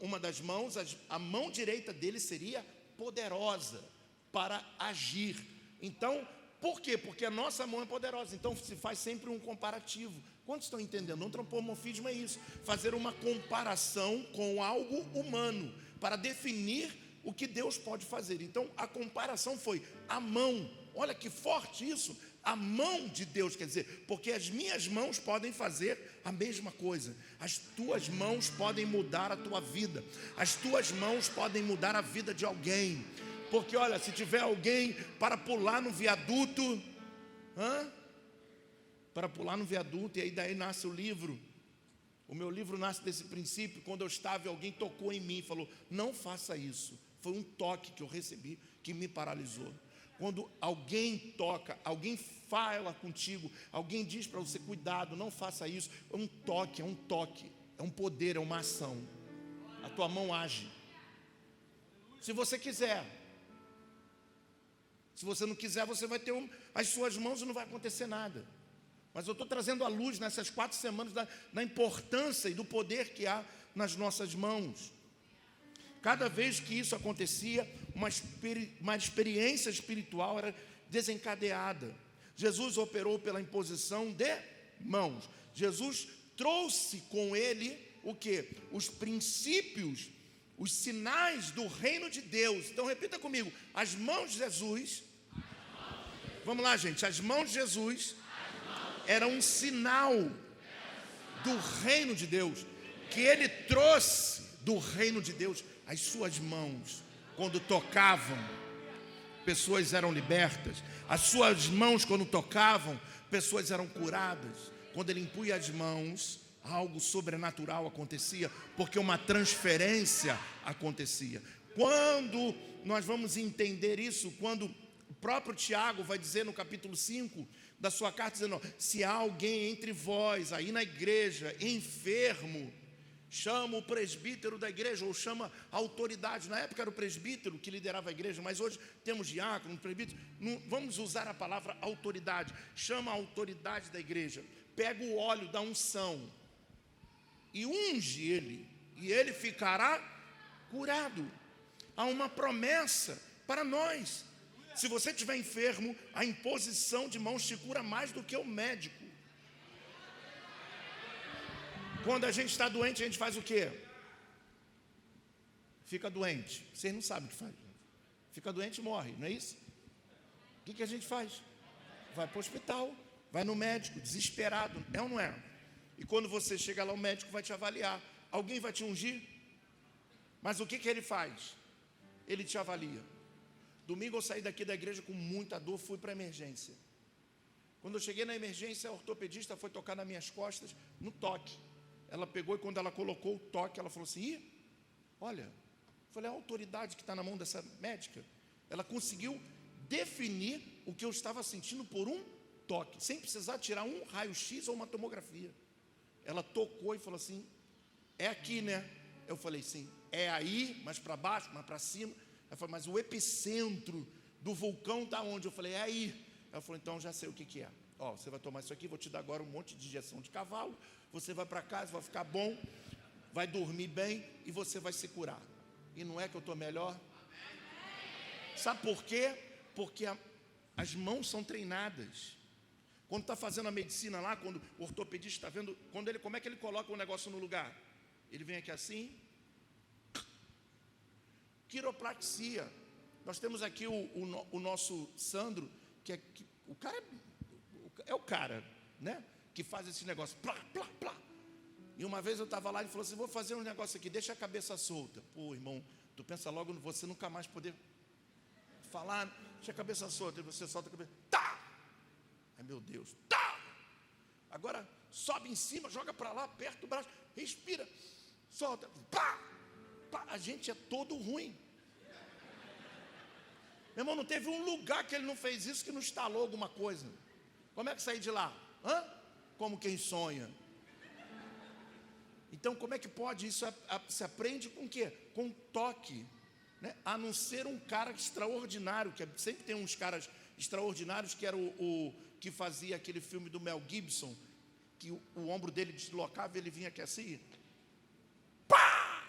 Uma das mãos, a mão direita dele seria poderosa para agir. Então, por quê? Porque a nossa mão é poderosa. Então se faz sempre um comparativo. Quantos estão entendendo? O antropomorfismo é isso, fazer uma comparação com algo humano, para definir o que Deus pode fazer. Então a comparação foi a mão. Olha que forte isso, a mão de Deus, quer dizer, porque as minhas mãos podem fazer a mesma coisa. As tuas mãos podem mudar a tua vida, as tuas mãos podem mudar a vida de alguém. Porque olha, se tiver alguém para pular no viaduto, para pular no viaduto, e aí daí nasce o livro. O meu livro nasce desse princípio. Quando eu estava, alguém tocou em mim e falou, não faça isso. Foi um toque que eu recebi que me paralisou. Quando alguém toca, alguém fala contigo, alguém diz para você, cuidado, não faça isso. É um toque, é um poder, é uma ação. A tua mão age. Se você quiser. Se você não quiser, você vai ter as suas mãos e não vai acontecer nada. Mas eu estou trazendo à luz nessas 4 semanas da importância e do poder que há nas nossas mãos. Cada vez que isso acontecia, uma experiência espiritual era desencadeada. Jesus operou pela imposição de mãos. Jesus trouxe com ele o quê? Os princípios, os sinais do reino de Deus. Então repita comigo, as mãos de Jesus. Vamos lá, gente, as mãos de Jesus eram um sinal do reino de Deus, que ele trouxe do reino de Deus. As suas mãos, quando tocavam, pessoas eram libertas. As suas mãos, quando tocavam, pessoas eram curadas. Quando ele impunha as mãos, algo sobrenatural acontecia, porque uma transferência acontecia. Quando nós vamos entender isso, quando o próprio Tiago vai dizer no capítulo 5 da sua carta, dizendo, se há alguém entre vós, aí na igreja, enfermo, chama o presbítero da igreja, ou chama a autoridade. Na época era o presbítero que liderava a igreja, mas hoje temos diácono, presbítero. Não, vamos usar a palavra autoridade. Chama a autoridade da igreja, pega o óleo da unção e unge ele, e ele ficará curado. Há uma promessa para nós. Se você estiver enfermo, a imposição de mãos te cura mais do que o médico. Quando a gente está doente, a gente faz o quê? Fica doente. Vocês não sabem o que faz. Fica doente e morre, não é isso? O que a gente faz? Vai para o hospital, vai no médico, desesperado, é ou não é? E quando você chega lá, o médico vai te avaliar. Alguém vai te ungir? Mas o que ele faz? Ele te avalia. Domingo eu saí daqui da igreja com muita dor, fui para a emergência. Quando eu cheguei na emergência, a ortopedista foi tocar nas minhas costas, no toque. Ela pegou e quando ela colocou o toque, ela falou assim, olha, eu falei, a autoridade que está na mão dessa médica, ela conseguiu definir o que eu estava sentindo por um toque, sem precisar tirar um raio-x ou uma tomografia. Ela tocou e falou assim, é aqui, né? Eu falei, sim, é aí, mas para baixo, mas para cima. Ela falou, mas o epicentro do vulcão está onde? Eu falei, é aí. Ela falou, então já sei o que é. Ó, você vai tomar isso aqui, vou te dar agora um monte de injeção de cavalo, você vai para casa, vai ficar bom, vai dormir bem e você vai se curar. E não é que eu estou melhor? Sabe por quê? Porque as mãos são treinadas. Quando está fazendo a medicina lá, quando o ortopedista está vendo, como é que ele coloca o negócio no lugar? Ele vem aqui assim. Quiropraxia. Nós temos aqui o nosso Sandro, o cara é o cara, né? Que faz esse negócio, plá, plá, plá. E uma vez eu estava lá e ele falou assim, vou fazer um negócio aqui, deixa a cabeça solta. Pô, irmão, tu pensa logo em você nunca mais poder falar, deixa a cabeça solta, e você solta a cabeça, tá! meu Deus. Tá! Agora sobe em cima, joga para lá, aperta o braço, respira, solta. Pá! Pá! A gente é todo ruim. Meu irmão, não teve um lugar que ele não fez isso, que não instalou alguma coisa. Como é que sair de lá? Como quem sonha. Então, como é que pode? Isso se aprende com o quê? Com toque, né? A não ser um cara extraordinário, que sempre tem uns caras extraordinários, que era o que fazia aquele filme do Mel Gibson, que o ombro dele deslocava e ele vinha aqui assim. Pá!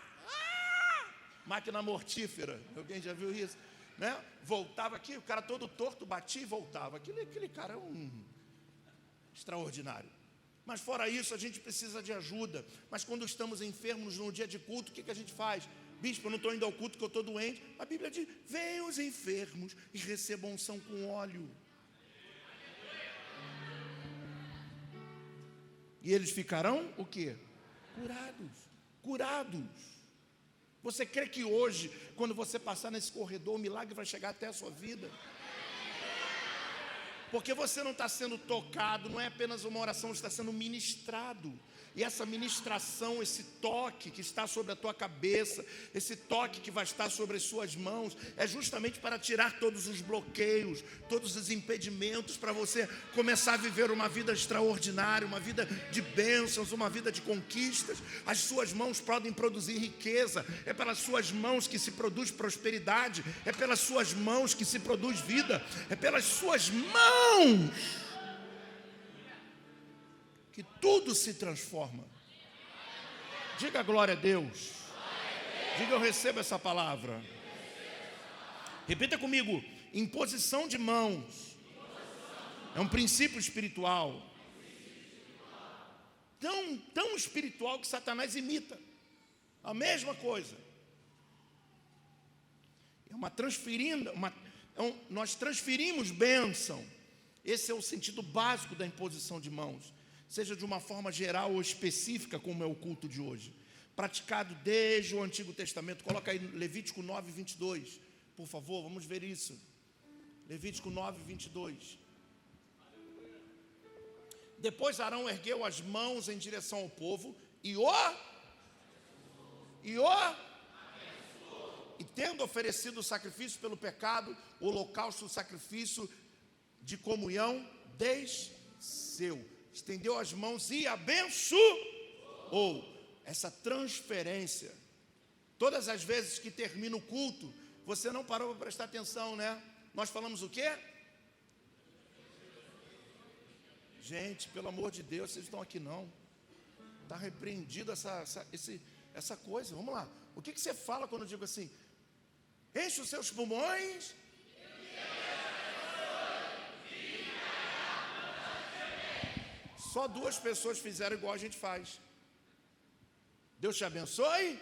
Máquina mortífera. Alguém já viu isso? Né? Voltava aqui, o cara todo torto, batia e voltava. Aquele cara é um extraordinário. Mas fora isso, a gente precisa de ajuda. Mas quando estamos enfermos no dia de culto, o que a gente faz? Bispo, eu não estou indo ao culto que eu estou doente. A Bíblia diz, venham os enfermos e recebam unção com óleo. E eles ficarão o quê? Curados. Você crê que hoje, quando você passar nesse corredor, o milagre vai chegar até a sua vida? Porque você não está sendo tocado, não é apenas uma oração, está sendo ministrado. E essa ministração, esse toque que está sobre a tua cabeça, esse toque que vai estar sobre as suas mãos, é justamente para tirar todos os bloqueios, todos os impedimentos, para você começar a viver uma vida extraordinária, uma vida de bênçãos, uma vida de conquistas. As suas mãos podem produzir riqueza, é pelas suas mãos que se produz prosperidade, é pelas suas mãos que se produz vida, é pelas suas mãos que tudo se transforma. Diga glória a Deus. Diga eu recebo essa palavra. Repita comigo, imposição de mãos é um princípio espiritual. Tão espiritual que Satanás imita. A mesma coisa. Nós transferimos bênção. Esse é o sentido básico da imposição de mãos. Seja de uma forma geral ou específica, como é o culto de hoje. Praticado desde o Antigo Testamento. Coloca aí Levítico 9, 22. Por favor, vamos ver isso. Levítico 9, 22. Depois Arão ergueu as mãos em direção ao povo e tendo oferecido o sacrifício pelo pecado, o holocausto, o sacrifício de comunhão, desceu. Estendeu as mãos e abençoou. Essa transferência. Todas as vezes que termina o culto, você não parou para prestar atenção, né? Nós falamos o quê? Gente, pelo amor de Deus, vocês estão aqui não. Está repreendido essa coisa. Vamos lá. O que você fala quando eu digo assim? Enche os seus pulmões. Só 2 pessoas fizeram igual a gente faz. Deus te abençoe.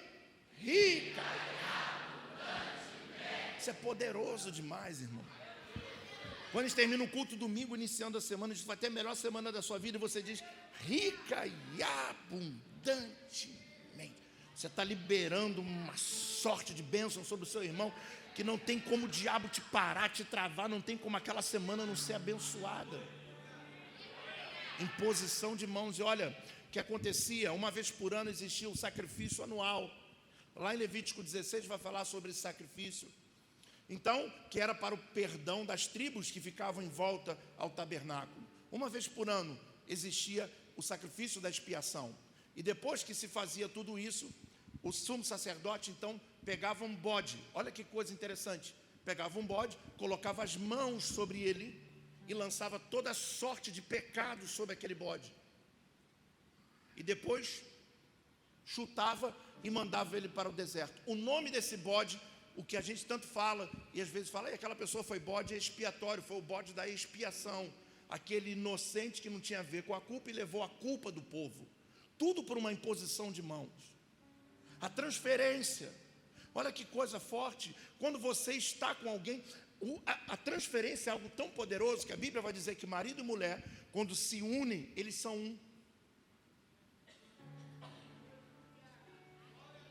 Rica. Isso é poderoso demais, irmão. Quando a gente termina o culto domingo, iniciando a semana, a gente vai ter a melhor semana da sua vida, e você diz, rica e abundantemente. Você está liberando uma sorte de bênção sobre o seu irmão, que não tem como o diabo te parar, te travar, não tem como aquela semana não ser abençoada. Imposição de mãos. E olha, o que acontecia, uma vez por ano existia o sacrifício anual. Lá em Levítico 16 vai falar sobre esse sacrifício. Então, que era para o perdão das tribos que ficavam em volta ao tabernáculo. Uma vez por ano existia o sacrifício da expiação. E depois que se fazia tudo isso, o sumo sacerdote então pegava um bode. Olha que coisa interessante. Pegava um bode, colocava as mãos sobre ele e lançava toda sorte de pecados sobre aquele bode. E depois chutava e mandava ele para o deserto. O nome desse bode, o que a gente tanto fala, e às vezes fala, aquela pessoa foi bode expiatório, foi o bode da expiação. Aquele inocente que não tinha a ver com a culpa e levou a culpa do povo. Tudo por uma imposição de mãos. A transferência. Olha que coisa forte. Quando você está com alguém, a transferência é algo tão poderoso que a Bíblia vai dizer que marido e mulher, quando se unem, eles são um.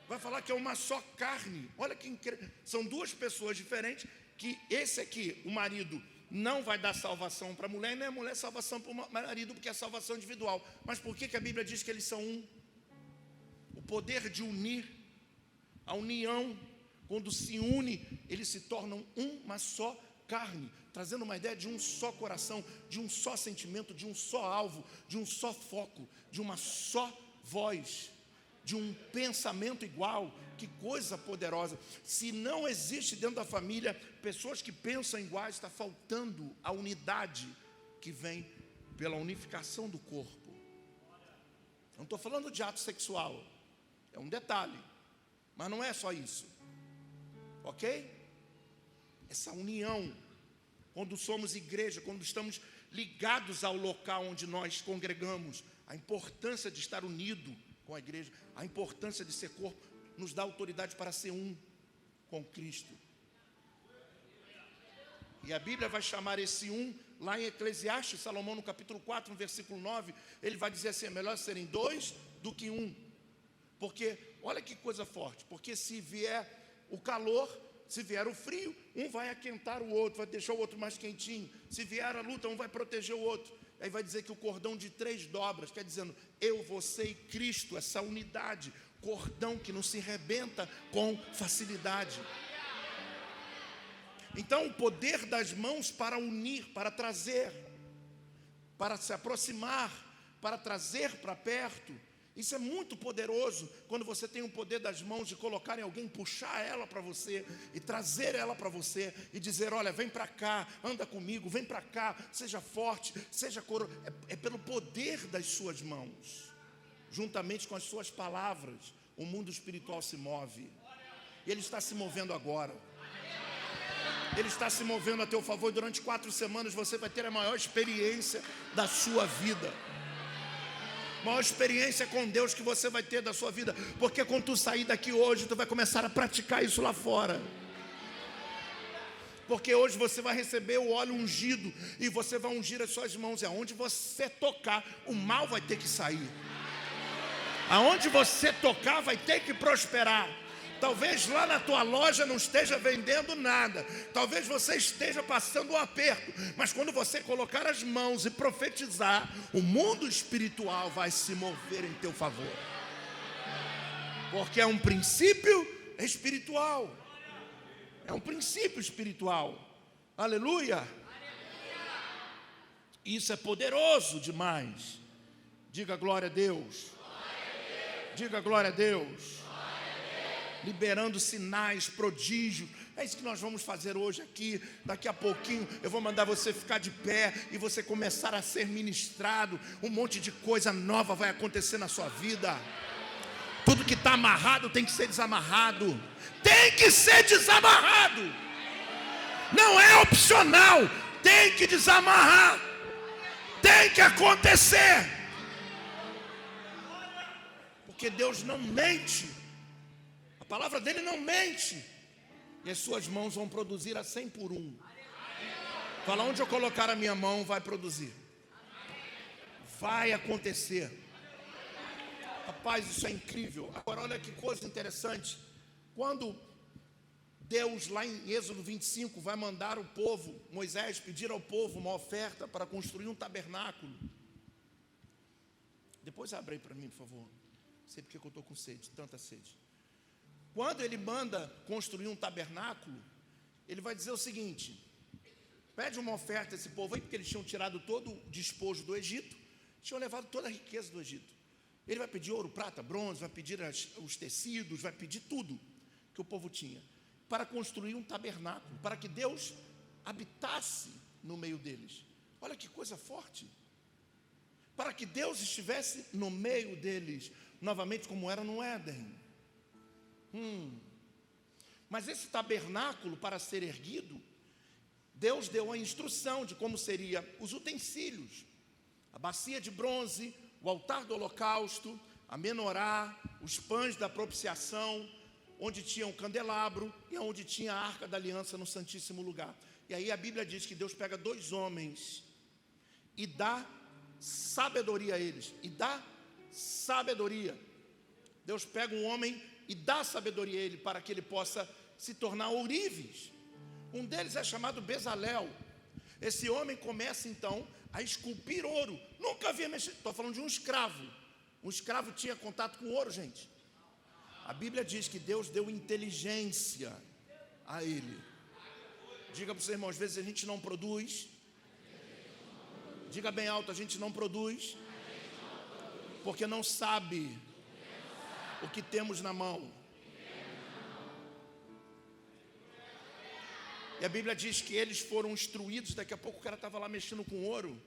Vai falar que é uma só carne. Olha que incrível. São 2 pessoas diferentes, que esse aqui, o marido, não vai dar salvação para a mulher, e nem a mulher salvação para o marido, porque é salvação individual. Mas por que a Bíblia diz que eles são um? O poder de unir, a união, quando se une, eles se tornam uma só carne, trazendo uma ideia de um só coração, de um só sentimento, de um só alvo, de um só foco, de uma só voz, de um pensamento igual. Que coisa poderosa. Se não existe dentro da família pessoas que pensam iguais, está faltando a unidade que vem pela unificação do corpo. Não estou falando de ato sexual, é um detalhe, mas não é só isso, ok? Essa união, quando somos igreja, quando estamos ligados ao local onde nós congregamos, a importância de estar unido com a igreja, a importância de ser corpo, nos dá autoridade para ser um com Cristo. E a Bíblia vai chamar esse um, lá em Eclesiastes, Salomão no capítulo 4, no versículo 9, ele vai dizer assim, é melhor serem dois do que um. Porque, olha que coisa forte, porque se vier o calor, se vier o frio, um vai aquentar o outro, vai deixar o outro mais quentinho. Se vier a luta, um vai proteger o outro. Aí vai dizer que o cordão de 3 dobras, quer dizendo, eu, você e Cristo, essa unidade, cordão que não se rebenta com facilidade. Então o poder das mãos para unir, para trazer, para se aproximar, para trazer para perto, isso é muito poderoso, quando você tem o poder das mãos de colocar em alguém, puxar ela para você, e trazer ela para você, e dizer, olha, vem para cá, anda comigo, vem para cá, seja forte, seja coroa, é pelo poder das suas mãos, juntamente com as suas palavras, o mundo espiritual se move, e ele está se movendo agora, ele está se movendo a teu favor, e durante 4 semanas você vai ter a maior experiência da sua vida, maior experiência com Deus que você vai ter da sua vida, porque quando tu sair daqui hoje, tu vai começar a praticar isso lá fora, porque hoje você vai receber o óleo ungido, e você vai ungir as suas mãos, e aonde você tocar, o mal vai ter que sair, aonde você tocar vai ter que prosperar. Talvez lá na tua loja não esteja vendendo nada, talvez você esteja passando um aperto, mas quando você colocar as mãos e profetizar, o mundo espiritual vai se mover em teu favor, porque é um princípio espiritual, é um princípio espiritual, aleluia, isso é poderoso demais, diga glória a Deus, diga glória a Deus, liberando sinais, prodígios, é isso que nós vamos fazer hoje aqui, daqui a pouquinho eu vou mandar você ficar de pé, e você começar a ser ministrado, um monte de coisa nova vai acontecer na sua vida, tudo que está amarrado tem que ser desamarrado, tem que ser desamarrado, não é opcional, tem que desamarrar, tem que acontecer, porque Deus não mente, a palavra dele não mente, e as suas mãos vão produzir a 100 por 1. Fala, onde eu colocar a minha mão vai produzir, vai acontecer. Rapaz, isso é incrível. Agora olha que coisa interessante, quando Deus lá em Êxodo 25 vai mandar o povo, Moisés pedir ao povo uma oferta para construir um tabernáculo. Depois abre aí para mim, por favor, não sei porque eu estou com sede, tanta sede. Quando ele manda construir um tabernáculo, ele vai dizer o seguinte, pede uma oferta a esse povo aí, porque eles tinham tirado todo o despojo do Egito, tinham levado toda a riqueza do Egito. Ele vai pedir ouro, prata, bronze, vai pedir os tecidos, vai pedir tudo que o povo tinha, para construir um tabernáculo, para que Deus habitasse no meio deles. Olha que coisa forte, para que Deus estivesse no meio deles, novamente como era no Éden. Mas esse tabernáculo, para ser erguido, Deus deu a instrução de como seria os utensílios, a bacia de bronze, o altar do holocausto, a menorá, os pães da propiciação, onde tinha o candelabro e onde tinha a arca da aliança no santíssimo lugar. E aí a Bíblia diz que Deus pega 2 homens e dá sabedoria a eles, Deus pega um homem e dá sabedoria a ele, para que ele possa se tornar ourives. Um deles é chamado Bezalel. Esse homem começa então a esculpir ouro. Nunca havia mexido. Estou falando de um escravo. Um escravo tinha contato com ouro, gente. A Bíblia diz que Deus deu inteligência a ele. Diga para o seu irmão, às vezes a gente não produz. Diga bem alto, a gente não produz porque não sabe o que temos na mão. E a Bíblia diz que eles foram instruídos. Daqui a pouco o cara estava lá mexendo com ouro,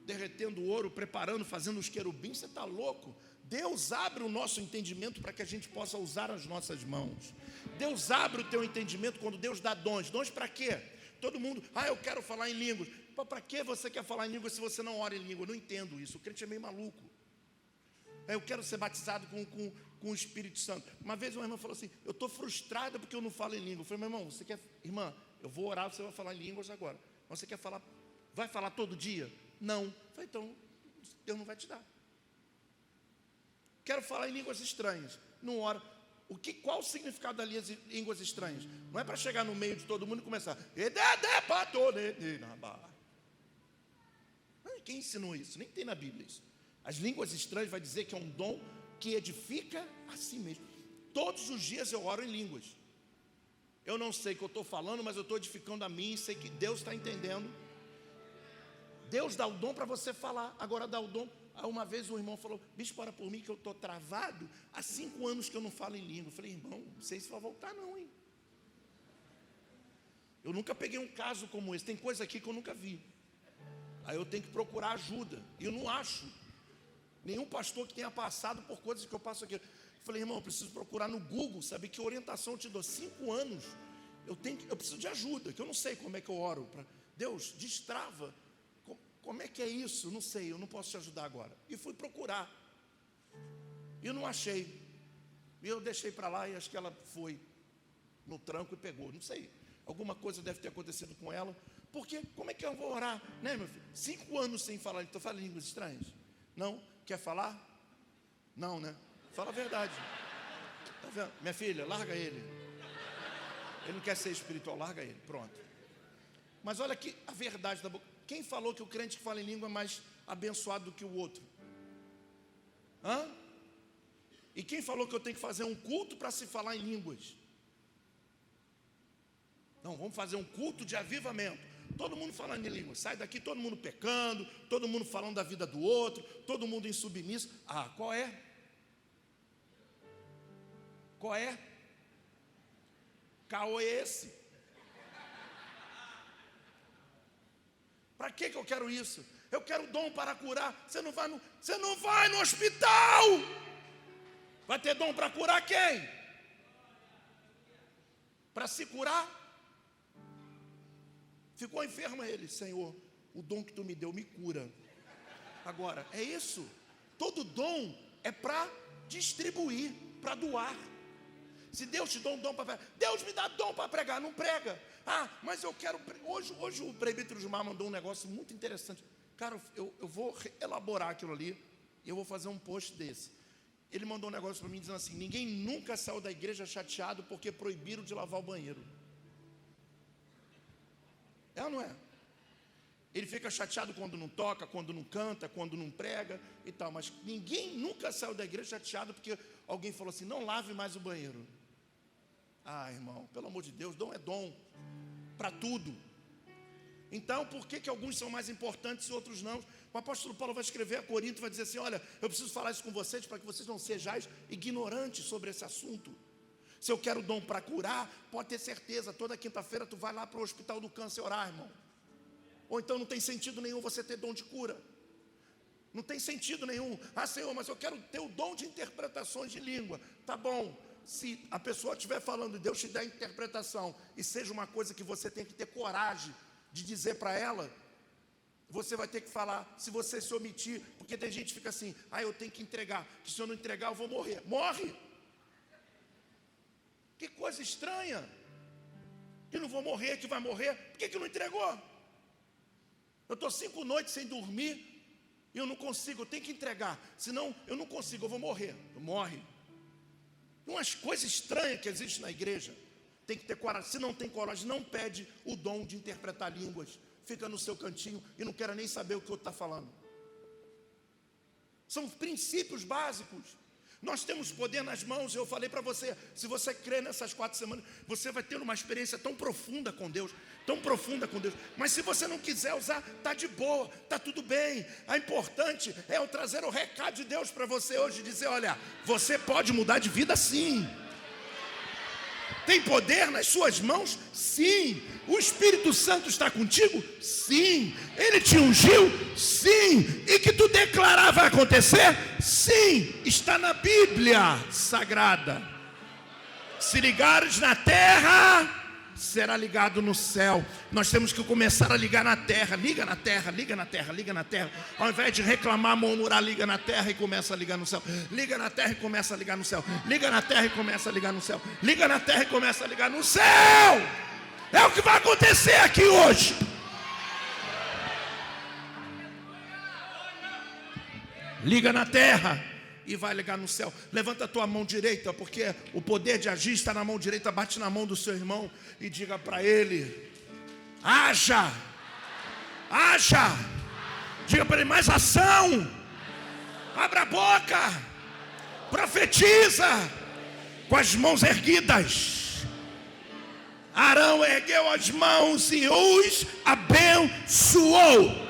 derretendo ouro, preparando, fazendo os querubins. Você está louco? Deus abre o nosso entendimento para que a gente possa usar as nossas mãos. Deus abre o teu entendimento quando Deus dá dons. Dons para quê? Todo mundo, eu quero falar em línguas. Para que você quer falar em línguas se você não ora em língua? Eu não entendo isso, o crente é meio maluco. Eu quero ser batizado com o Espírito Santo. Uma vez uma irmã falou assim, eu estou frustrada porque eu não falo em língua. Eu falei, meu irmão, você quer... Irmã, eu vou orar, você vai falar em línguas agora. Mas você quer falar, vai falar todo dia? Não. Eu falei, então, Deus não vai te dar. Quero falar em línguas estranhas. Não ora. Qual o significado das línguas estranhas? Não é para chegar no meio de todo mundo e começar. Quem ensinou isso? Nem tem na Bíblia isso. As línguas estranhas vai dizer que é um dom que edifica a si mesmo. Todos os dias eu oro em línguas. Eu não sei o que eu estou falando, mas eu estou edificando a mim e sei que Deus está entendendo. Deus dá o dom para você falar. Agora dá o dom. Uma vez um irmão falou, bispo, ora por mim que eu estou travado. Há 5 anos que eu não falo em língua. Eu falei, irmão, não sei se vai voltar não, hein? Eu nunca peguei um caso como esse. Tem coisa aqui que eu nunca vi. Aí eu tenho que procurar ajuda. E eu não acho nenhum pastor que tenha passado por coisas que eu passo aqui. Eu falei, irmão, eu preciso procurar no Google, saber que orientação eu te dou. 5 anos, eu preciso de ajuda, que eu não sei como é que eu oro. Deus, destrava. Como é que é isso? Não sei, eu não posso te ajudar agora. E fui procurar. E eu não achei. E eu deixei para lá e acho que ela foi no tranco e pegou. Não sei, alguma coisa deve ter acontecido com ela. Porque como é que eu vou orar? Né, meu filho? 5 anos sem falar, então fala línguas estranhas. Não? Quer falar? Não, né? Fala a verdade. Tá vendo? Minha filha, larga ele. Ele não quer ser espiritual, larga ele. Pronto. Mas olha aqui a verdade da boca. Quem falou que o crente que fala em língua é mais abençoado do que o outro? Hã? E quem falou que eu tenho que fazer um culto para se falar em línguas? Não, vamos fazer um culto de avivamento. Todo mundo falando em línguas. Sai daqui todo mundo pecando, todo mundo falando da vida do outro, todo mundo insubmisso. Qual é? Qual é? Caô é esse? Para que eu quero isso? Eu quero dom para curar. Você não vai no hospital. Vai ter dom para curar quem? Para se curar? Ficou enfermo ele, Senhor, o dom que tu me deu me cura. Agora, é isso. Todo dom é para distribuir, para doar. Se Deus te dá um dom para pregar, Deus me dá dom para pregar, não prega. Mas eu quero. Hoje o presbítero Gilmar mandou um negócio muito interessante. Cara, eu vou elaborar aquilo ali e eu vou fazer um post desse. Ele mandou um negócio para mim dizendo assim: ninguém nunca saiu da igreja chateado porque proibiram de lavar o banheiro. É ou não é? Ele fica chateado quando não toca, quando não canta, quando não prega e tal. Mas ninguém nunca saiu da igreja chateado porque alguém falou assim: não lave mais o banheiro. Irmão, pelo amor de Deus, dom é dom para tudo. Então, por que alguns são mais importantes e outros não? O apóstolo Paulo vai escrever a Corinto e vai dizer assim: olha, eu preciso falar isso com vocês para que vocês não sejais ignorantes sobre esse assunto. Se eu quero dom para curar, pode ter certeza, toda quinta-feira tu vai lá para o hospital do câncer orar, irmão. Ou então não tem sentido nenhum você ter dom de cura. Não tem sentido nenhum. Senhor, mas eu quero ter o dom de interpretações de língua. Tá bom. Se a pessoa estiver falando e Deus te der a interpretação e seja uma coisa que você tem que ter coragem de dizer para ela, você vai ter que falar. Se você se omitir, porque tem gente que fica assim: eu tenho que entregar, que se eu não entregar eu vou morrer. Morre! Que coisa estranha. Que não vou morrer, que vai morrer. Por que não entregou? Eu estou 5 noites sem dormir e eu não consigo, eu tenho que entregar. Senão eu não consigo, eu vou morrer. Morre. Umas coisas estranhas que existem na igreja. Tem que ter coragem. Se não tem coragem, não pede o dom de interpretar línguas. fica no seu cantinho e não queira nem saber o que o outro está falando. São princípios básicos. Nós temos poder nas mãos. Eu falei para você, se você crer nessas 4 semanas, você vai ter uma experiência tão profunda com Deus, tão profunda com Deus. Mas se você não quiser usar, tá de boa, tá tudo bem. O importante é eu trazer o recado de Deus para você hoje, dizer, olha, você pode mudar de vida sim. Tem poder nas suas mãos? Sim. O Espírito Santo está contigo? Sim. Ele te ungiu? Sim. E que tu declarar vai acontecer? Sim. Está na Bíblia Sagrada. Se ligares na terra, será ligado no céu. Nós temos que começar a ligar na terra. Liga na terra, liga na terra, liga na terra. Ao invés de reclamar, murmurar, liga na terra e começa a ligar no céu. Liga na terra e começa a ligar no céu. Liga na terra e começa a ligar no céu. Liga na terra e começa a ligar no céu. É o que vai acontecer aqui hoje. Liga na terra e vai ligar no céu. Levanta a tua mão direita, porque o poder de agir está na mão direita. Bate na mão do seu irmão e diga para ele: haja, haja. Diga para ele: mais ação. Abra a boca, profetiza com as mãos erguidas. Arão ergueu as mãos e os abençoou.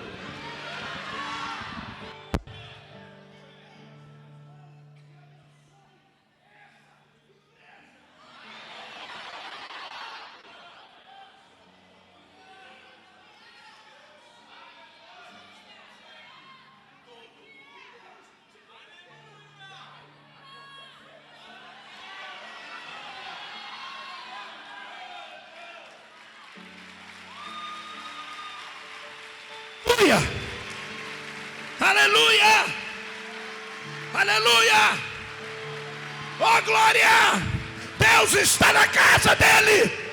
Aleluia, aleluia, oh glória, Deus está na casa dele.